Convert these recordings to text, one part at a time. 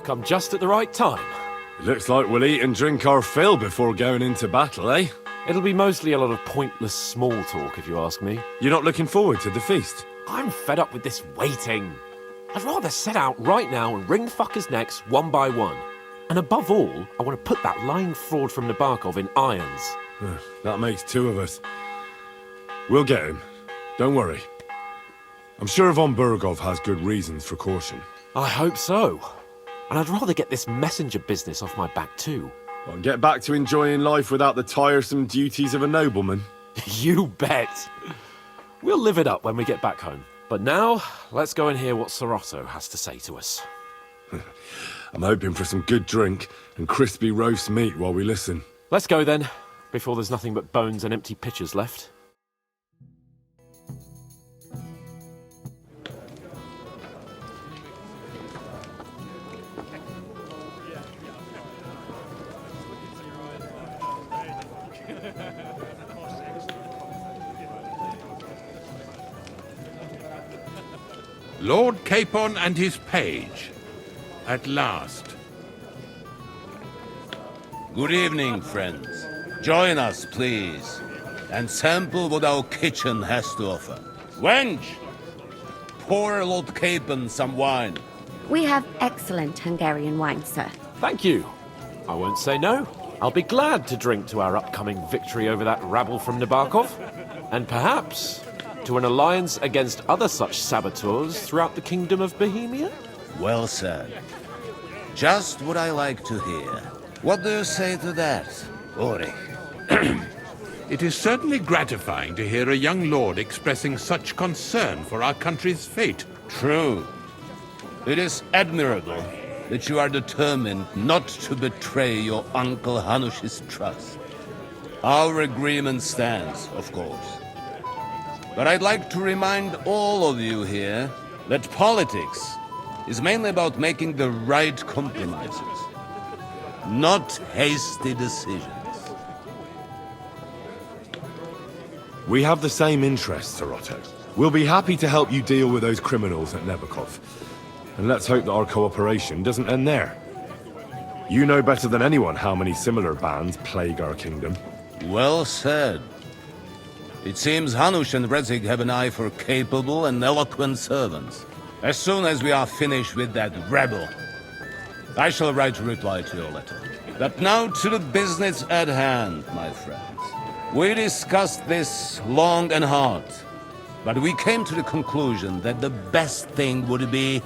come just at the right time. Looks like we'll eat and drink our fill before going into battle, eh? It'll be mostly a lot of pointless small talk, if you ask me. You're not looking forward to the feast? I'm fed up with this waiting. I'd rather set out right now and wring fuckers' necks one by one. And above all, I want to put that lying fraud from Nabokov in irons. That makes two of us. We'll get him. Don't worry. I'm sure von Bergow has good reasons for caution. I hope so. And I'd rather get this messenger business off my back too. Well, get back to enjoying life without the tiresome duties of a nobleman. You bet. We'll live it up when we get back home. But now, let's go and hear what Sir Otto has to say to us. I'm hoping for some good drink and crispy roast meat while we listen. Let's go then, before there's nothing but bones and empty pitchers left. Lord Capon and his page. At last. Good evening, friends. Join us, please, and sample what our kitchen has to offer. Wench! Pour Lord Capon some wine. We have excellent Hungarian wine, sir. Thank you. I won't say no. I'll be glad to drink to our upcoming victory over that rabble from Nabokov. And perhaps to an alliance against other such saboteurs throughout the kingdom of Bohemia? Well said. Just what I like to hear. What do you say to that, Ulrich? It is certainly gratifying to hear a young lord expressing such concern for our country's fate. True. It is admirable that you are determined not to betray your Uncle Hanush's trust. Our agreement stands, of course. But I'd like to remind all of you here that politics is mainly about making the right compromises, not hasty decisions. We have the same interests, Sir Otto. We'll be happy to help you deal with those criminals at Nabokov. And let's hope that our cooperation doesn't end there. You know better than anyone how many similar bands plague our kingdom. Well said. It seems Hanush and Jezhek have an eye for capable and eloquent servants. As soon as we are finished with that rebel, I shall write a reply to your letter. But now to the business at hand, my friends. We discussed this long and hard, but we came to the conclusion that the best thing would be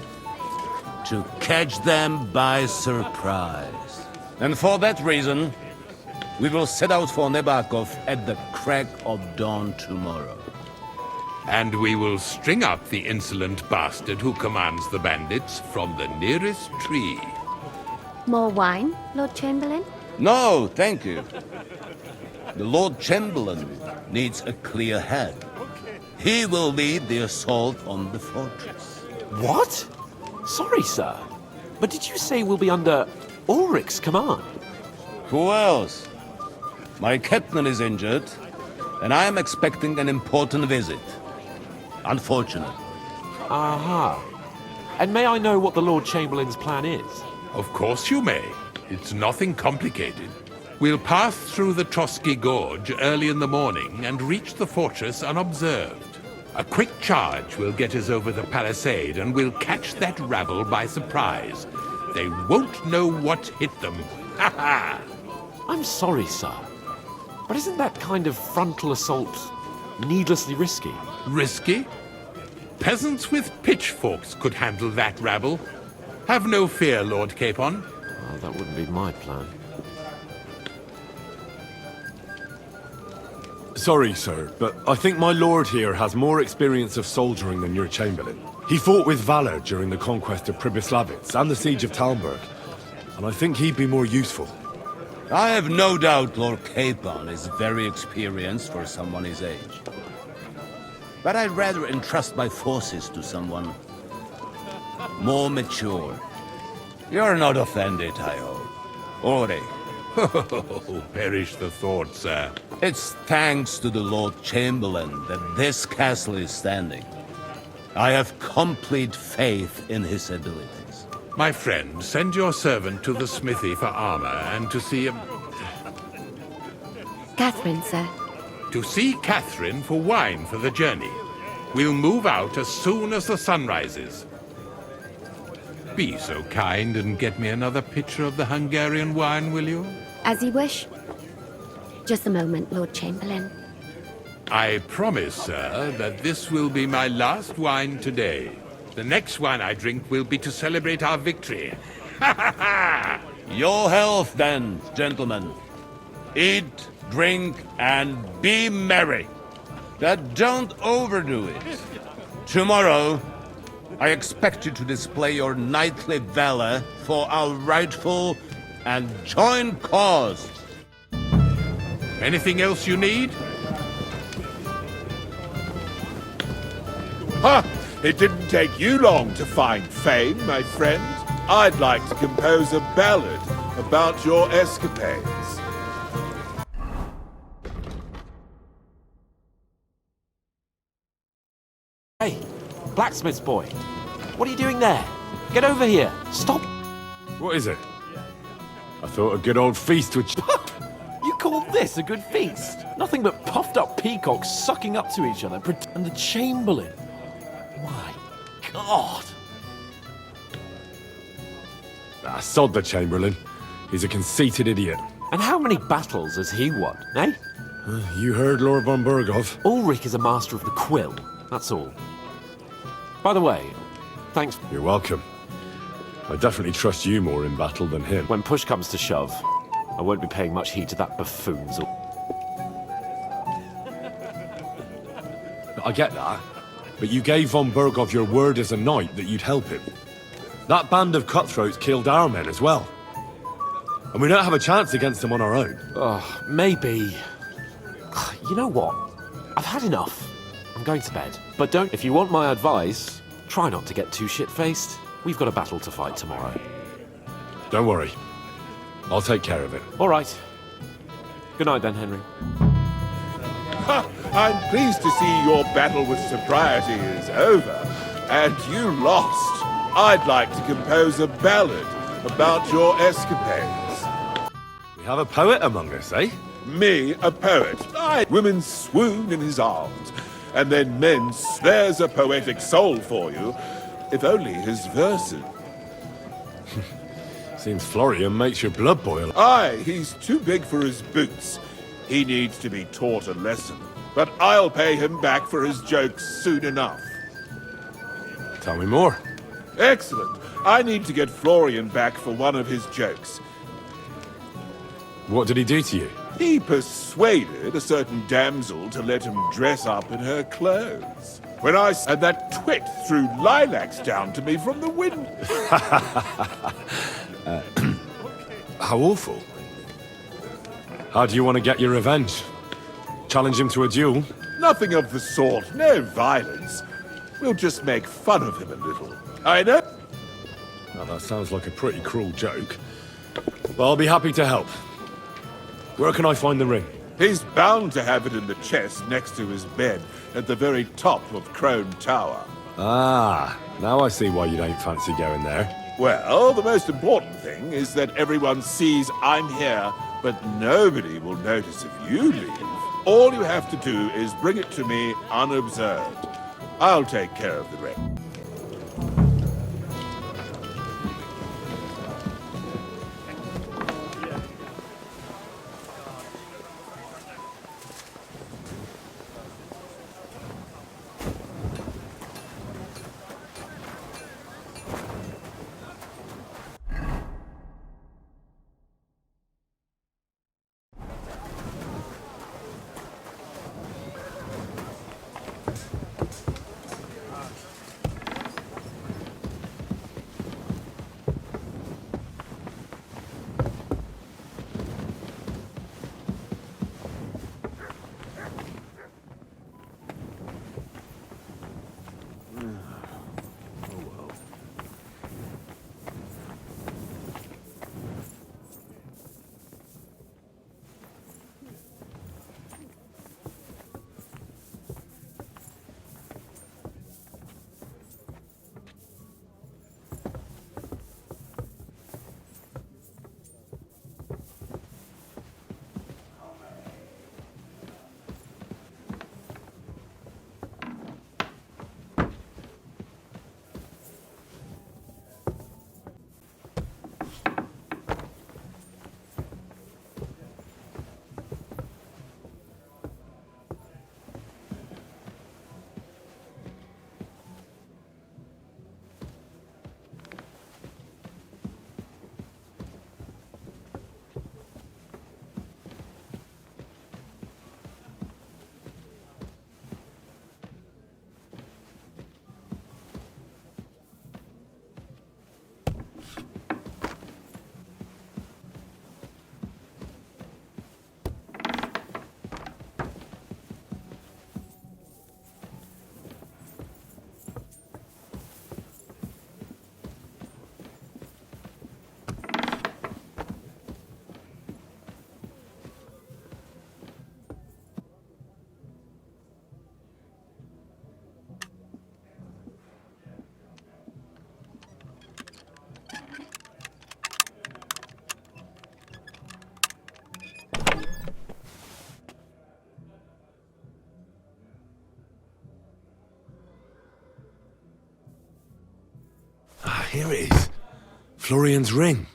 to catch them by surprise. And for that reason, we will set out for Nabokov at the crack of dawn tomorrow. And we will string up the insolent bastard who commands the bandits from the nearest tree. More wine, Lord Chamberlain? No, thank you. The Lord Chamberlain needs a clear head. He will lead the assault on the fortress. What? Sorry, sir. But did you say we'll be under Ulrich's command? Who else? My captain is injured, and I am expecting an important visit. Unfortunate. Aha. And may I know what the Lord Chamberlain's plan is? Of course you may. It's nothing complicated. We'll pass through the Trotsky Gorge early in the morning and reach the fortress unobserved. A quick charge will get us over the palisade, and we'll catch that rabble by surprise. They won't know what hit them. Ha ha! I'm sorry, sir. But isn't that kind of frontal assault needlessly risky? Risky? Peasants with pitchforks could handle that rabble. Have no fear, Lord Capon. Well, that wouldn't be my plan. Sorry, sir, but I think my lord here has more experience of soldiering than your chamberlain. He fought with valor during the conquest of Pribyslavitz and the siege of Talmberg, and I think he'd be more useful. I have no doubt Lord Capon is very experienced for someone his age. But I'd rather entrust my forces to someone more mature. You're not offended, I hope. Ulrich. Oh, perish the thought, sir. It's thanks to the Lord Chamberlain that this castle is standing. I have complete faith in his abilities. My friend, send your servant to the smithy for armor and to see Catherine, sir. to see Catherine for wine for the journey. We'll move out as soon as the sun rises. Be so kind and get me another pitcher of the Hungarian wine, will you? As you wish. Just a moment, Lord Chamberlain. I promise, sir, that this will be my last wine today. The next wine I drink will be to celebrate our victory. Your health, then, gentlemen. Eat, drink, and be merry. But don't overdo it. Tomorrow, I expect you to display your knightly valor for our rightful and joint cause. Anything else you need? Ha! It didn't take you long to find fame, my friend. I'd like to compose a ballad about your escapades. Hey, blacksmith's boy. What are you doing there? Get over here. Stop. What is it? I thought a good old feast would... You call this a good feast? Nothing but puffed up peacocks sucking up to each other. And the Chamberlain. My God. Sod the Chamberlain. He's a conceited idiot. And how many battles has he won, eh? You heard Lord von Bergow. Ulrich is a master of the quill. That's all. By the way, thanks. You're welcome. I definitely trust you more in battle than him. When push comes to shove, I won't be paying much heed to that buffoon's. I get that, but you gave von Bergow your word as a knight that you'd help him. That band of cutthroats killed our men as well. And we don't have a chance against them on our own. Oh, maybe. You know what? I've had enough. I'm going to bed. But don't, if you want my advice, try not to get too shit-faced. We've got a battle to fight tomorrow. Don't worry. I'll take care of it. All right. Good night then, Henry. Ha! I'm pleased to see your battle with sobriety is over, and you lost. I'd like to compose a ballad about your escapades. We have a poet among us, eh? Me, a poet. Women swoon in his arms, and then men there's a poetic soul for you, if only his verses. Seems Florian makes your blood boil. Aye, he's too big for his boots. He needs to be taught a lesson. But I'll pay him back for his jokes soon enough. Tell me more. Excellent. I need to get Florian back for one of his jokes. What did he do to you? He persuaded a certain damsel to let him dress up in her clothes. When and that twit threw lilacs down to me from the window. How awful. How do you want to get your revenge? Challenge him to a duel? Nothing of the sort. No violence. We'll just make fun of him a little. I know. Well, that sounds like a pretty cruel joke. Well, I'll be happy to help. Where can I find the ring? He's bound to have it in the chest next to his bed at the very top of Crone Tower. Ah, now I see why you don't fancy going there. Well, the most important thing is that everyone sees I'm here, but nobody will notice if you leave. All you have to do is bring it to me unobserved. I'll take care of the rest. here it is. Florian's ring.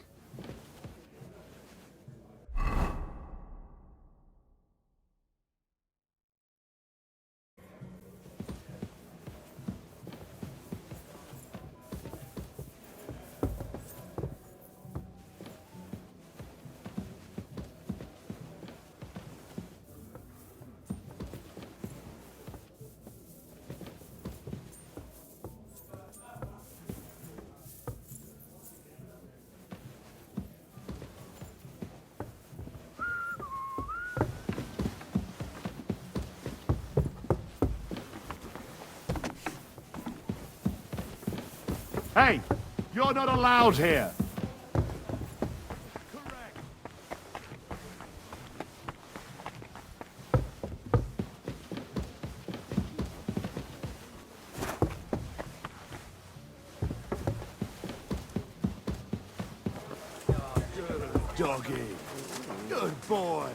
Hey, you're not allowed here. Good doggy. Good boy.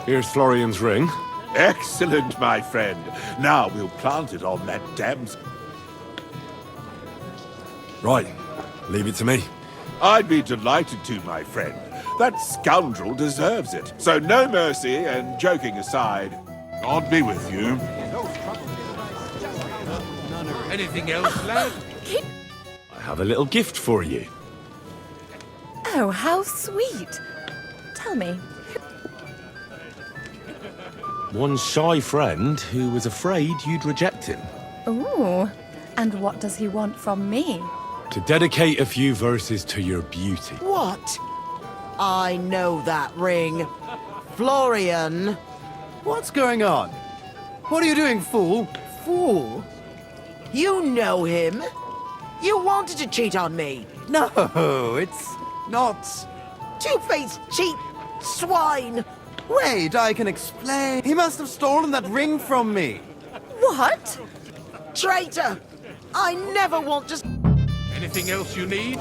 Here's Florian's ring. Excellent, my friend. Now we'll plant it on that damsel. Right, leave it to me. I'd be delighted to, my friend. That scoundrel deserves it. So no mercy, and joking aside, God be with you. Anything else, lad? I have a little gift for you. Oh, how sweet. Tell me, One shy friend who was afraid you'd reject him. ooh, and what does he want from me? To dedicate a few verses to your beauty. What? I know that ring. Florian. What's going on? What are you doing, fool? Fool? You know him. You wanted to cheat on me. No, it's not. Two-faced cheat swine. Wait, I can explain. He must have stolen that ring from me. What? Traitor. I never want to... Anything else you need?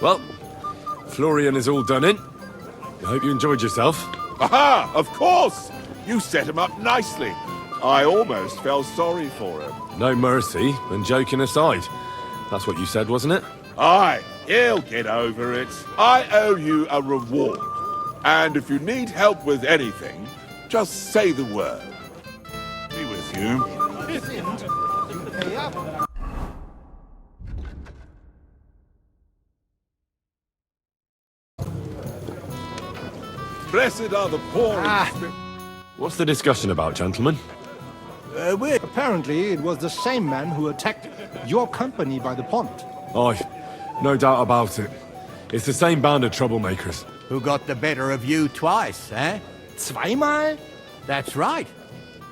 Well, Florian is all done in. I hope you enjoyed yourself. Aha! Of course! You set him up nicely. I almost felt sorry for him. No mercy, and joking aside. That's what you said, wasn't it? Aye, he'll get over it. I owe you a reward. And if you need help with anything, just say the word. Be with you. Blessed are the poor in spirit. What's the discussion about, gentlemen? Apparently, it was the same man who attacked your company by the pond. Aye, no doubt about it. It's the same band of troublemakers. Who got the better of you twice, eh? Zweimal? That's right.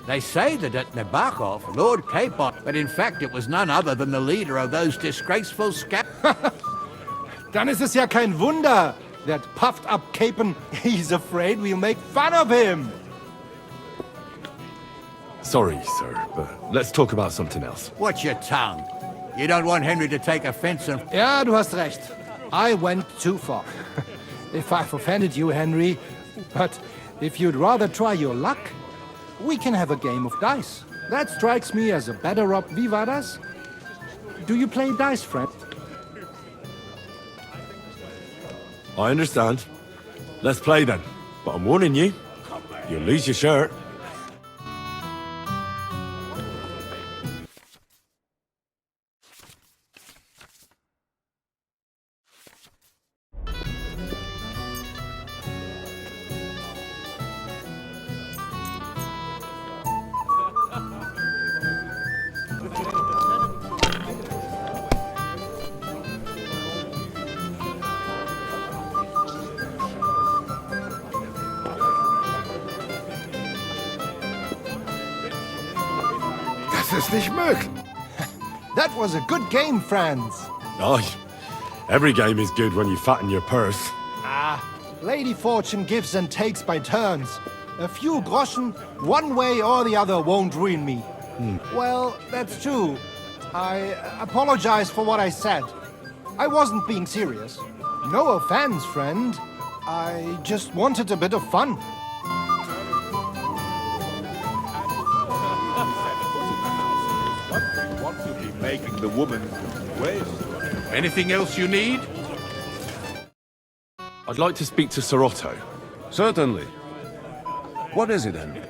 They say that at Nabokov, Lord Capon, but in fact it was none other than the leader of those disgraceful Dann ist es ja kein Wunder. That puffed-up Capon, he's afraid we'll make fun of him. Sorry, sir, but let's talk about something else. Watch your tongue. You don't want Henry to take offense and... Ja, du hast recht. I went too far. If I've offended you, Henry, but if you'd rather try your luck, we can have a game of dice. That strikes me as a better Wie war das? Do you play dice, friend? I understand. Let's play then. But I'm warning you, you'll lose your shirt. Das ist nicht möglich. That was a good game, friends. Aye. Every game is good when you fatten your purse. Lady Fortune gives and takes by turns. A few groschen, one way or the other, won't ruin me. Well, that's true. I apologize for what I said. I wasn't being serious. No offense, friend. I just wanted a bit of fun. What will be making the woman wait? Anything else you need? I'd like to speak to Sir Otto. Certainly. What is it, Henry?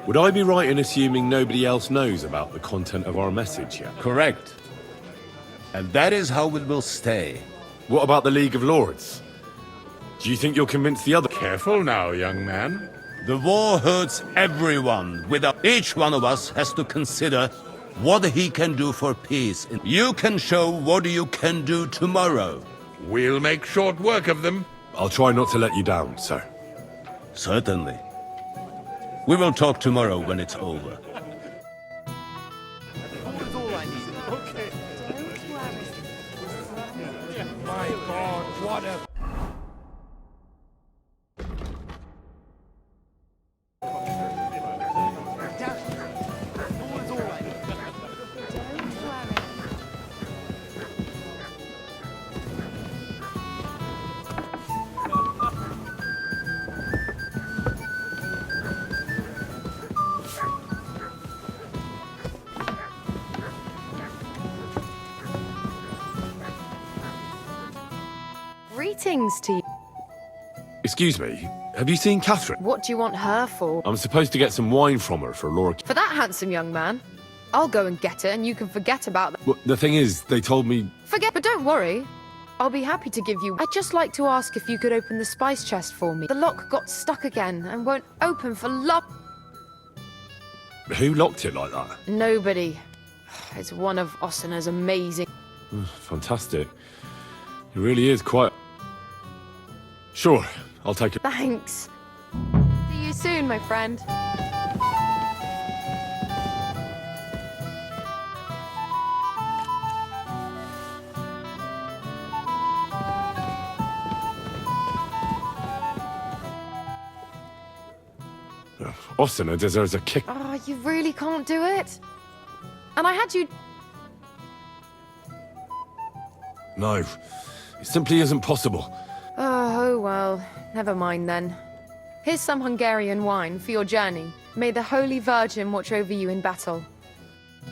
Would I be right in assuming nobody else knows about the content of our message yet? Correct. And that is how it will stay. What about the League of Lords? Do you think you'll convince the other... Careful now, young man. The war hurts everyone. Each one of us has to consider what he can do for peace. You can show what you can do tomorrow. We'll make short work of them. I'll try not to let you down, sir. Certainly. We will talk tomorrow when it's over. My God, what a... Greetings to you. Excuse me, have you seen Catherine? What do you want her for? I'm supposed to get some wine from her for Laura... For that handsome young man? I'll go and get it and you can forget about that. Well, the thing is, they told me... Forget, but don't worry. I'll be happy to give you... I'd just like to ask if you could open the spice chest for me. The lock got stuck again and won't open for Who locked it like that? Nobody. It's one of Ossina's amazing... Fantastic. It really is quite... Sure, I'll take it. Thanks. See you soon, my friend. Ossina deserves a kick. Oh, you really can't do it? And I had you... No, it simply isn't possible. Oh, well. Never mind then. Here's some Hungarian wine for your journey. May the Holy Virgin watch over you in battle.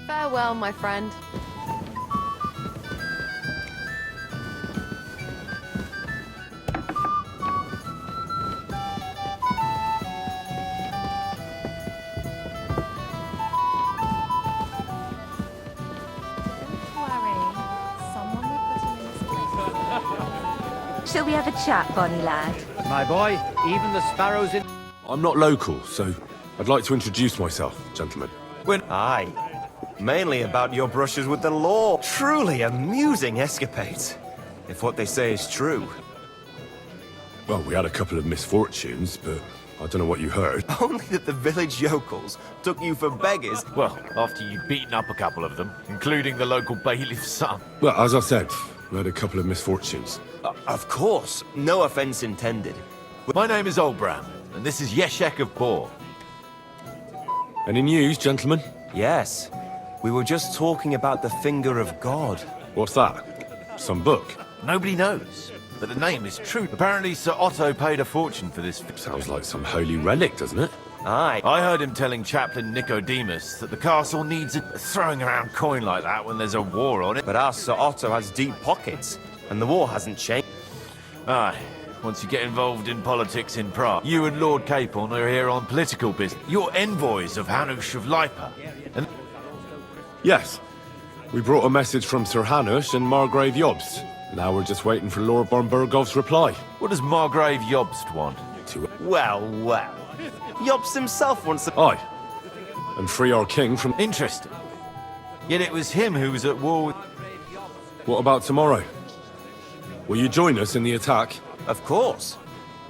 Farewell, my friend. Shall we have a chat, Bonnie lad? My boy, even the sparrows in... I'm not local, so I'd like to introduce myself, gentlemen. Aye. Mainly about your brushes with the law. Truly amusing escapades. If what they say is true. Well, we had a couple of misfortunes, but I don't know what you heard. Only that the village yokels took you for beggars. Well, after you'd beaten up a couple of them, including the local bailiff's son. Well, as I said, we had a couple of misfortunes. Of course, no offense intended. My name is Olbram, and this is Jezhek of Boar. Any news, gentlemen? Yes. We were just talking about the finger of God. What's that? Some book? Nobody knows, but the name is true. Apparently Sir Otto paid a fortune for this. Sounds like some holy relic, doesn't it? Aye. I heard him telling Chaplain Nicodemus that the castle needs a throwing around coin like that when there's a war on it. But our Sir Otto has deep pockets, and the war hasn't changed. Aye. Once you get involved in politics in Prague, you and Lord Capon are here on political business. You're envoys of Hanush of Lipa. And Yes. We brought a message from Sir Hanush and Margrave Jobst. Now we're just waiting for Lord Bergow's reply. what does Margrave Jobst want? Well, well. Jobst himself wants to... Aye. And free our king from... Interesting. Yet it was him who was at war with... What about tomorrow? Will you join us in the attack? Of course.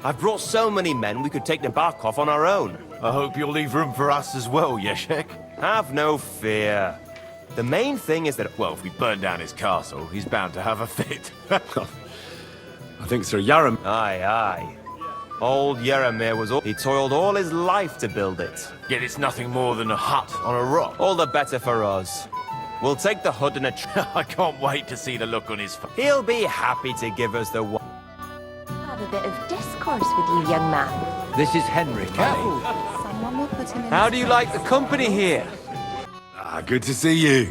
I've brought so many men we could take the Barkov on our own. I hope you'll leave room for us as well, Jezhek. Have no fear. The main thing is that... Well, if we burn down his castle, he's bound to have a fit. I think Sir Yaram... Aye, aye. Old Yaramir he toiled all his life to build it. Yet it's nothing more than a hut on a rock. All the better for us. We'll take the hut in a I can't wait to see the look on his face. He'll be happy to give us the one. Have a bit of discourse with you, young man. This is Henry. Careful. Someone will put him in. How do you like the company here? Ah, good to see you.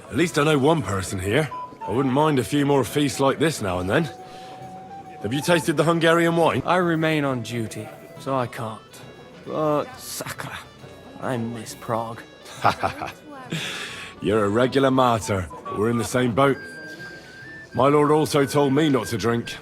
At least I know one person here. I wouldn't mind a few more feasts like this now and then. Have you tasted the Hungarian wine? I remain on duty, so I can't. But, Sakra, I miss Prague. You're a regular martyr. We're in the same boat. My lord also told me not to drink.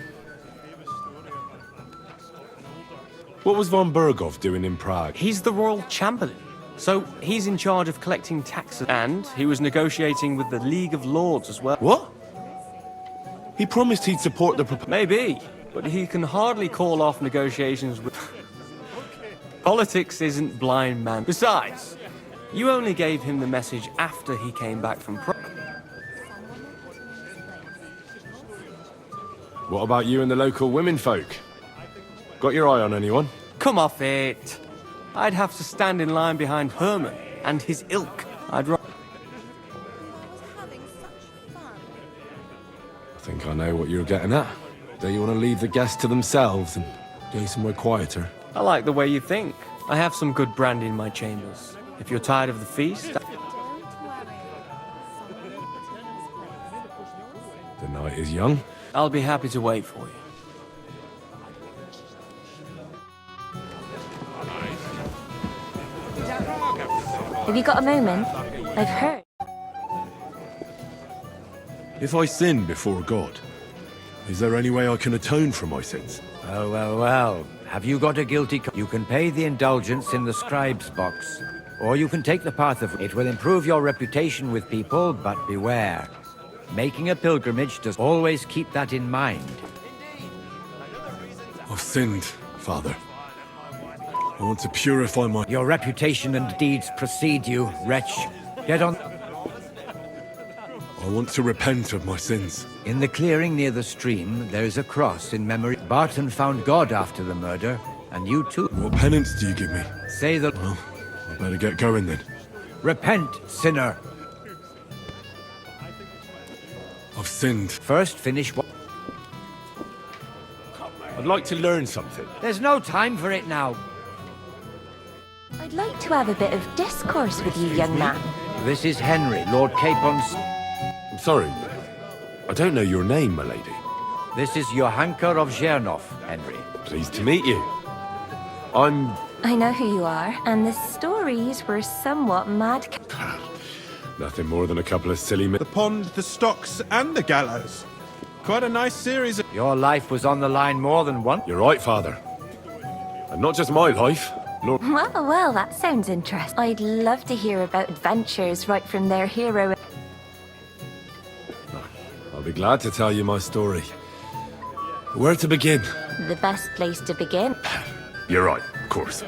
What was von Bergow doing in Prague? He's the royal chamberlain, so he's in charge of collecting taxes. And he was negotiating with the League of Lords as well. What? He promised he'd support the proposal. Maybe, but he can hardly call off negotiations with... Politics isn't blind man. Besides, you only gave him the message after he came back from Prague. What about you and the local women folk? Got your eye on anyone? Come off it. I'd have to stand in line behind Herman and his ilk. I'd rather... I think I know what you're getting at. Do you want to leave the guests to themselves and go somewhere quieter? I like the way you think. I have some good brandy in my chambers. If you're tired of the feast... The night is young. I'll be happy to wait for you. Have you got a moment? I've heard. If I sin before God, is there any way I can atone for my sins? Well, well, well. Have you got a guilty... You can pay the indulgence in the scribe's box. Or you can take the path of... It will improve your reputation with people, but beware. Making a pilgrimage does always keep that in mind. I've sinned, Father. I want to purify my... Your reputation and deeds precede you, wretch. Get on... I want to repent of my sins. In the clearing near the stream, there is a cross in memory. Barton found God after the murder, and you too. What penance do you give me? Say that... Well, I better get going then. Repent, sinner. I've sinned. First, finish what... I'd like to learn something. There's no time for it now. I'd like to have a bit of discourse with you, young man. This is Henry, Lord Capon's... I'm sorry. I don't know your name, my lady. This is Johanka of Zhernov, Henry. Pleased to meet you. I'm... I know who you are, and the stories were somewhat mad. Nothing more than a couple of silly... The pond, the stocks, and the gallows. Quite a nice series of... Your life was on the line more than once. You're right, Father. And not just my life. Lord... Well, well, that sounds interesting. I'd love to hear about adventures right from their hero. I'll be glad to tell you my story. Where to begin? The best place to begin. You're right, of course.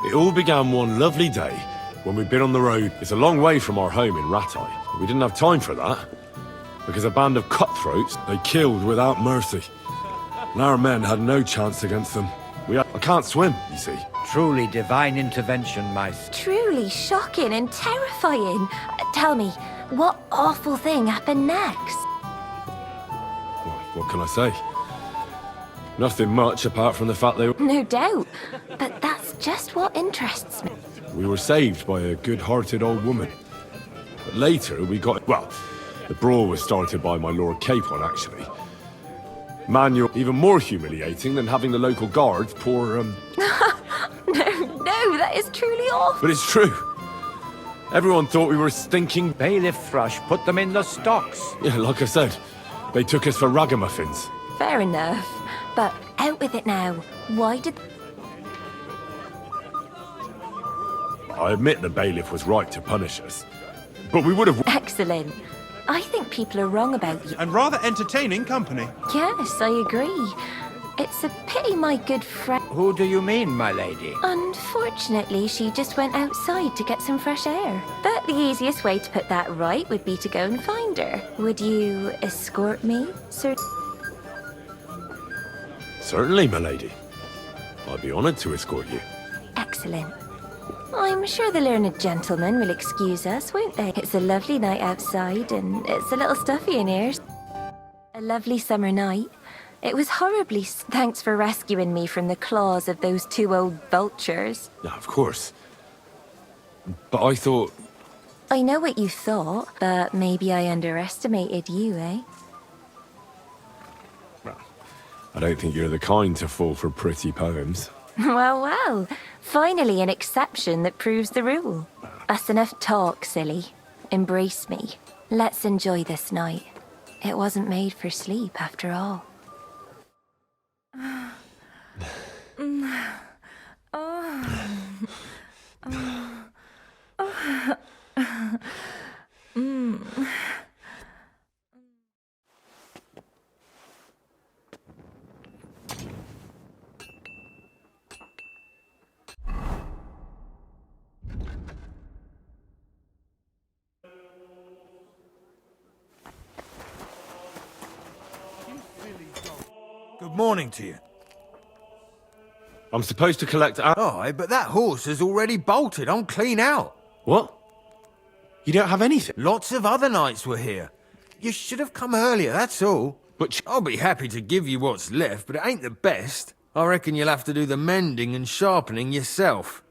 It all began one lovely day when we'd been on the road. It's a long way from our home in Ratai, but we didn't have time for that because a band of cutthroats they killed without mercy. And our men had no chance against them. I can't swim, you see. Truly divine intervention, Mice. Truly shocking and terrifying. Tell me, what awful thing happened next? Well, what can I say? Nothing much apart from the fact they... No doubt, but that's just what interests me. We were saved by a good-hearted old woman. But later we got... Well, the brawl was started by my Lord Capon, actually. Manual, even more humiliating than having the local guards pour, No, that is truly awful. But it's true. Everyone thought we were stinking... Bailiff Thrush put them in the stocks. Yeah, like I said, they took us for ragamuffins. Fair enough, but out with it now. Why did... I admit the bailiff was right to punish us. But we would have... Excellent. I think people are wrong about you. And rather entertaining company. Yes, I agree. It's a pity my good friend... Who do you mean, my lady? Unfortunately, she just went outside to get some fresh air. But the easiest way to put that right would be to go and find her. Would you escort me, sir? Certainly, my lady. I'd be honored to escort you. Excellent. I'm sure the learned gentlemen will excuse us, won't they? It's a lovely night outside, and it's a little stuffy in here. A lovely summer night. It was horribly... Thanks for rescuing me from the claws of those two old vultures. Yeah, of course. But I thought... I know what you thought, but maybe I underestimated you, eh? Well, I don't think you're the kind to fall for pretty poems. Well, well. Finally an exception that proves the rule. That's enough talk, silly. Embrace me. Let's enjoy this night. It wasn't made for sleep, after all. Good morning to you. I'm supposed to collect... Aye, but that horse has already bolted. I'm clean out. What? You don't have anything? Lots of other knights were here. You should have come earlier, that's all. But I'll be happy to give you what's left, but it ain't the best. I reckon you'll have to do the mending and sharpening yourself.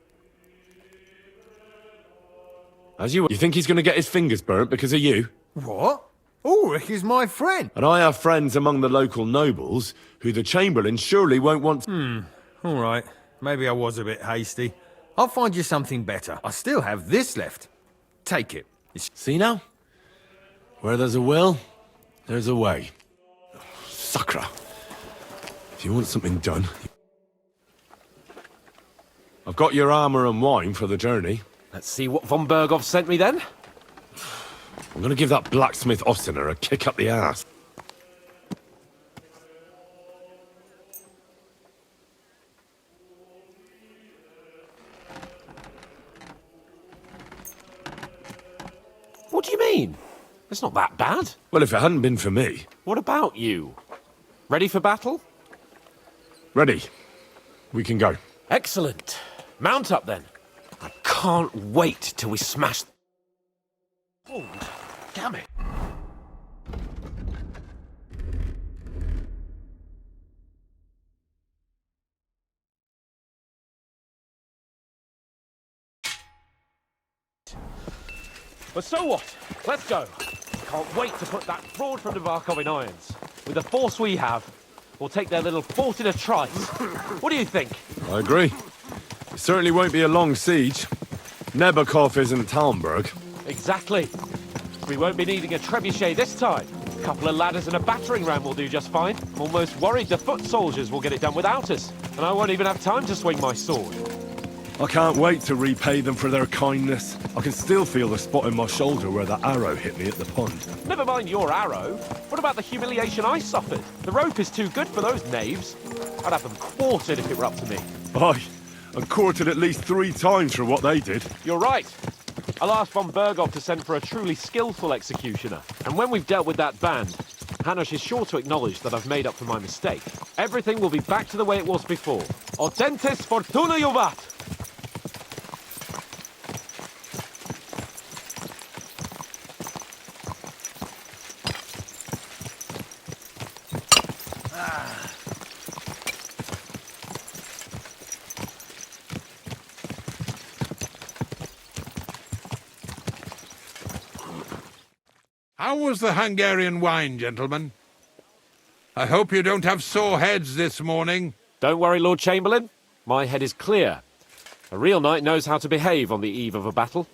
As you think he's going to get his fingers burnt because of you? What? Ulrich is my friend. And I have friends among the local nobles who the Chamberlain surely won't want... All right. Maybe I was a bit hasty. I'll find you something better. I still have this left. Take it. See now? Where there's a will, there's a way. Sucra. If you want something done... I've got your armour and wine for the journey. Let's see what von Bergow sent me then. I'm going to give that blacksmith Ostener a kick up the ass. What do you mean? It's not that bad. Well, if it hadn't been for me... What about you? Ready for battle? Ready. We can go. Excellent. Mount up then. I can't wait till we smash... Oh, damn it. But so what? Let's go. Can't wait to put that fraud from the Barkov in irons. With the force we have, we'll take their little fort in a trice. What do you think? I agree. It certainly won't be a long siege. Nebakov isn't Talmberg. Exactly. We won't be needing a trebuchet this time. A couple of ladders and a battering ram will do just fine. I'm almost worried the foot soldiers will get it done without us. And I won't even have time to swing my sword. I can't wait to repay them for their kindness. I can still feel the spot in my shoulder where the arrow hit me at the pond. Never mind your arrow. What about the humiliation I suffered? The rope is too good for those knaves. I'd have them quartered if it were up to me. Aye, and quartered at least 3 times for what they did. You're right. I'll ask von Bergow to send for a truly skillful executioner. And when we've dealt with that band, Hanke is sure to acknowledge that I've made up for my mistake. Everything will be back to the way it was before. Authentis fortuna juvat! How was the Hungarian wine, gentlemen? I hope you don't have sore heads this morning. Don't worry, Lord Chamberlain. My head is clear. A real knight knows how to behave on the eve of a battle.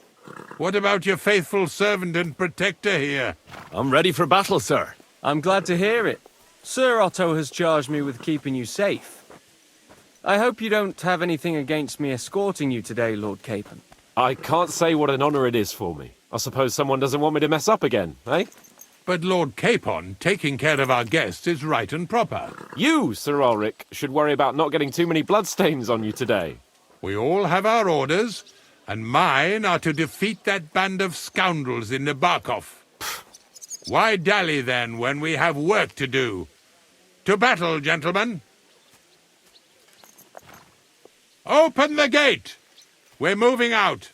What about your faithful servant and protector here? I'm ready for battle, sir. I'm glad to hear it. Sir Otto has charged me with keeping you safe. I hope you don't have anything against me escorting you today, Lord Capon. I can't say what an honor it is for me. I suppose someone doesn't want me to mess up again, eh? But Lord Capon taking care of our guests is right and proper. You, Sir Ulrich, should worry about not getting too many bloodstains on you today. We all have our orders, and mine are to defeat that band of scoundrels in Nabokov. Why dally, then, when we have work to do? To battle, gentlemen! Open the gate! We're moving out!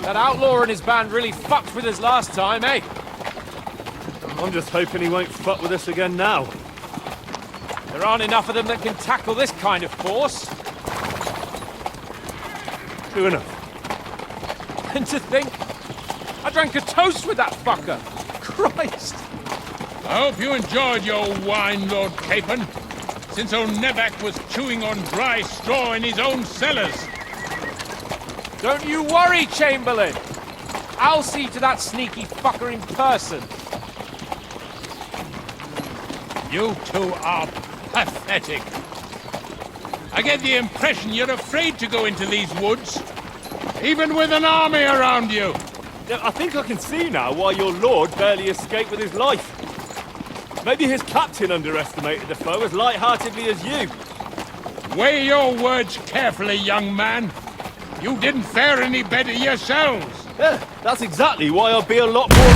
That outlaw and his band really fucked with us last time, eh? I'm just hoping he won't fuck with us again now. There aren't enough of them that can tackle this kind of force. True enough. And to think, I drank a toast with that fucker. Christ! I hope you enjoyed your wine, Lord Capon, since old Nebak was chewing on dry straw in his own cellars. Don't you worry, Chamberlain! I'll see to that sneaky fucker in person. You two are pathetic. I get the impression you're afraid to go into these woods, even with an army around you. I think I can see now why your lord barely escaped with his life. Maybe his captain underestimated the foe as light-heartedly as you. Weigh your words carefully, young man. You didn't fare any better yourselves. Yeah, that's exactly why I'll be a lot more...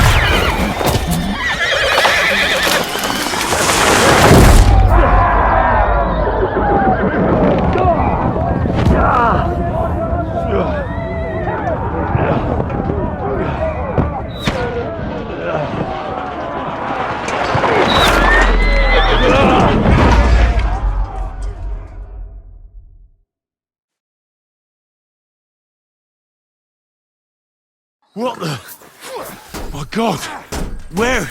What the? My God! Where?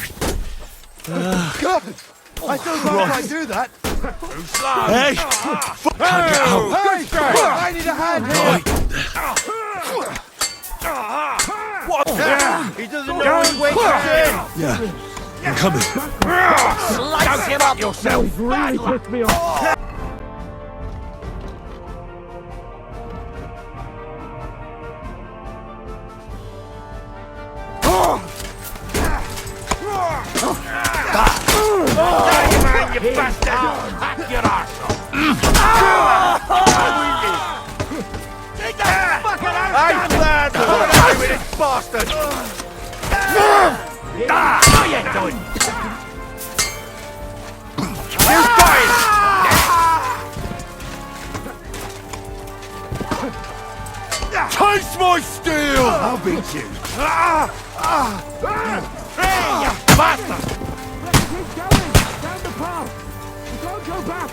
God! I don't know if I do that! Hey! Can't get out! Hey! I need a hand here! What? He doesn't know his way in! Yeah, I'm coming. Slice him up yourself! Really pissed me off. Man, you bastard! Hack your arsehole! Take that fucking ass! I'm glad to die with this bastard! How you doing? You dying! Taste my steel! I'll beat you! Hey, you bastard! Keep going! Down the path! You can't go back!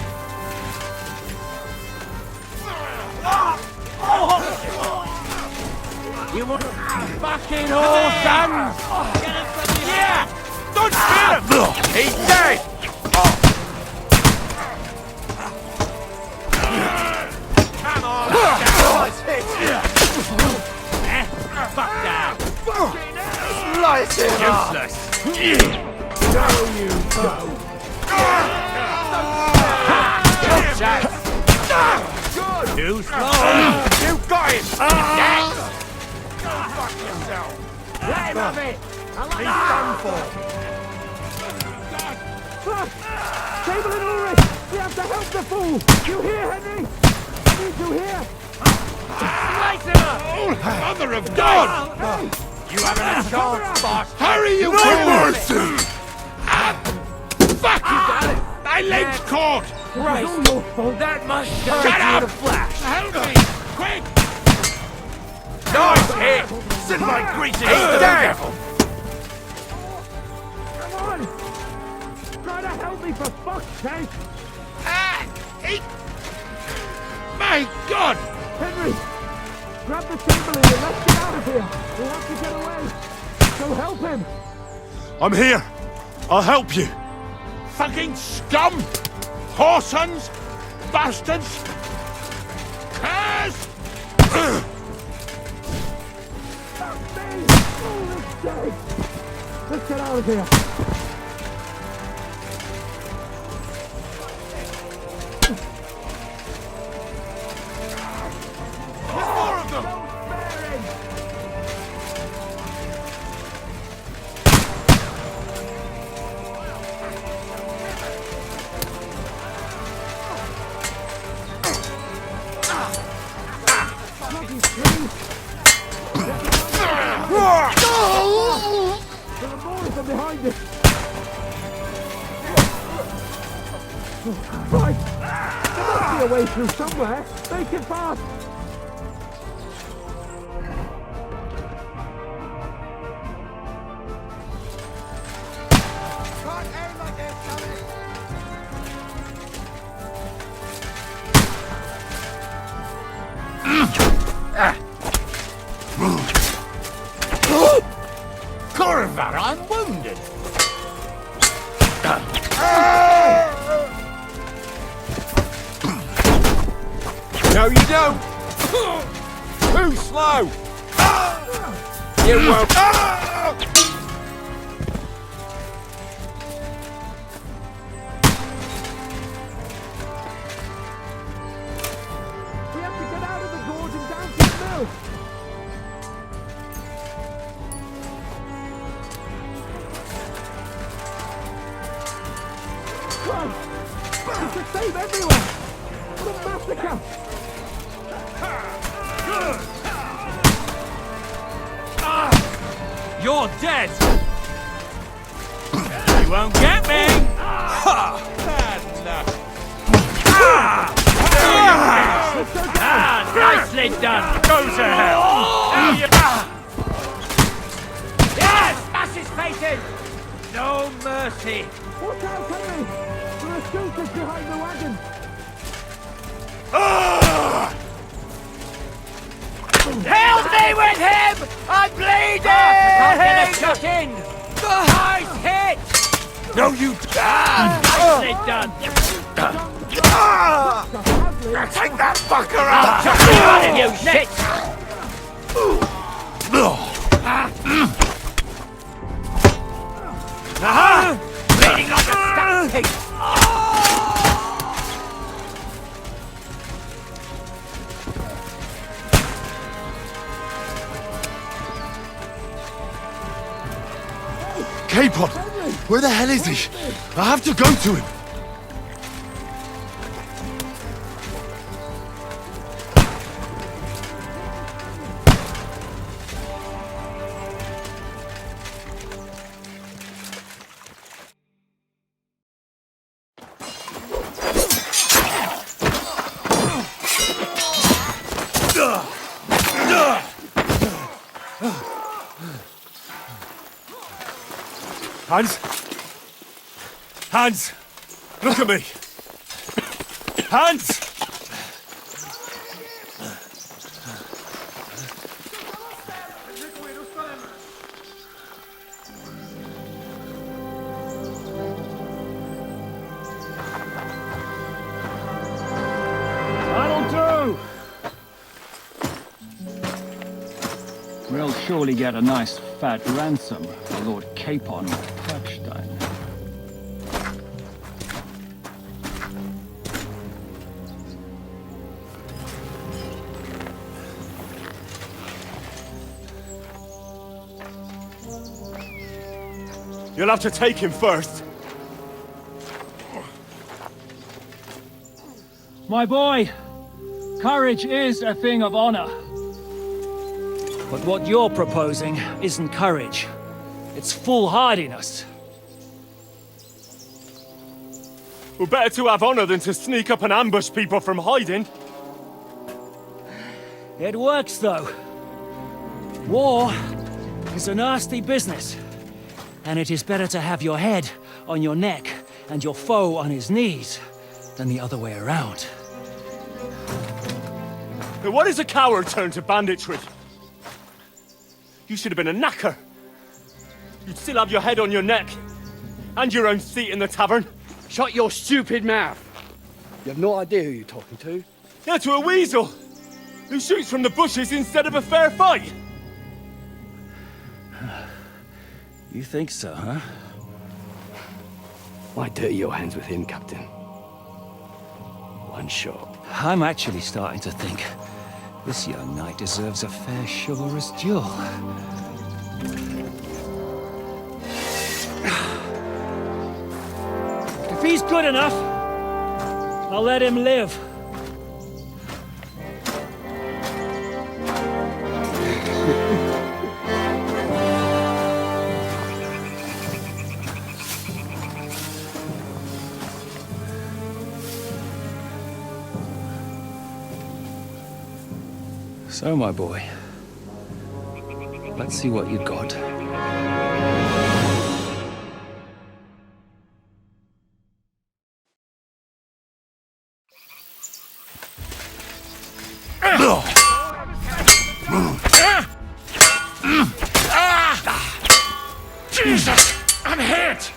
You want fucking horse, yeah! Don't shoot him! He's dead! Useless. Down you go. Good. Too slow. You got him. Yes. Go fuck yourself. Let him have it. He's done for. Table and Ulrich! We have to help the fool! You hear, Henry? Did you hear? Slice him up! Mother of God! You haven't a chance, boss! Hurry, you No mercy! Fuck you! Got it! My leg's caught! Right. That must shut up! A flash! Help me! Quick! Nice hit! Send my greetings to the devil! Come on! Try to help me for fuck's sake! My God! Henry! Grab the table and let's get out of here! We have to get away! So help him! I'm here! I'll help you! Fucking scum! Whoresons! Bastards! Curs! Fuck me! Holy shit! Let's get out of here! More of them! There are more of them behind us! Right! There must be a way through somewhere! Make it fast! Corvar, I'm wounded! No, you don't! Too slow! You won't! We have to get out of the gorge and down to the mill! Christ! It's the same everywhere! What a massacre! You're dead! You won't get me! Bad luck! Nicely done! Go to hell! Yes! Smash his face in! No mercy! Watch out, Henry! There are shooters behind the wagon! Help me with him! I'm bleeding! Can't get a shot in! Nice hit! No, you... Nicely done! Take that fucker out! You shit! Bleeding like a stuck pig! Capon! Where the hell is he? I have to go to him! Hans! Hans! Look at me! Hans! That'll do! We'll surely get a nice fat ransom for Lord Capon of Kirkstein. You'll have to take him first. My boy, courage is a thing of honor. But what you're proposing isn't courage. It's foolhardiness. Well, better to have honor than to sneak up and ambush people from hiding. It works, though. War is a nasty business. And it is better to have your head on your neck and your foe on his knees than the other way around. Now, what is a coward turned to banditry? You should have been a knacker. You'd still have your head on your neck. And your own seat in the tavern. Shut your stupid mouth. You have no idea who you're talking to. Yeah, to a weasel. Who shoots from the bushes instead of a fair fight. You think so, huh? Why dirty your hands with him, Captain? One shot. I'm actually starting to think this young knight deserves a fair chivalrous duel. If he's good enough, I'll let him live. So, my boy, let's see what you got. Jesus! I'm hit!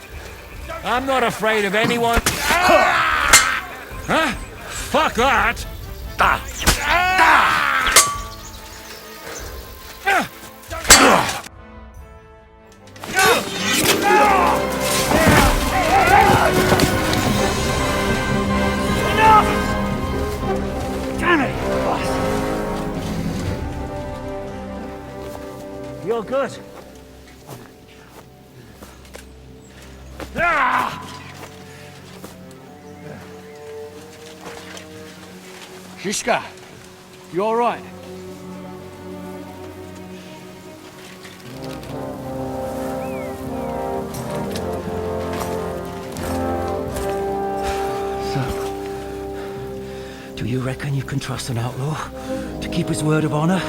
I'm not afraid of anyone. Huh? Fuck that! Damn it! You're good. Zhishka, you all right? Do you reckon you can trust an outlaw to keep his word of honor?